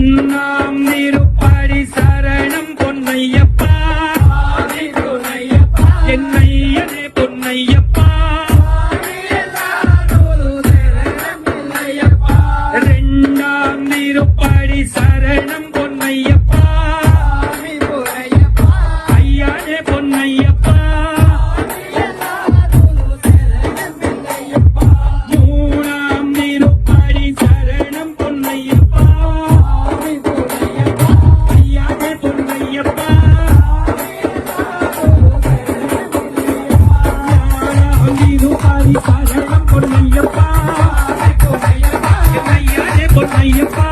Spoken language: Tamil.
பொன்னாம் திருப்படி சரணம் பொன்னையப்பா என்னையனே பொன்னையப்பா ரெண்டாம் திருப்படி சரணம் பொன்னையப்பா ஐயானே பொன்னையப்பா மூணாம் திருப்படி சரணம் பொன்னையப்பா ஐயானே பொன்னையப்பா சரணம் பொன்னையப்பா ஐயானே பொன்னையப்பா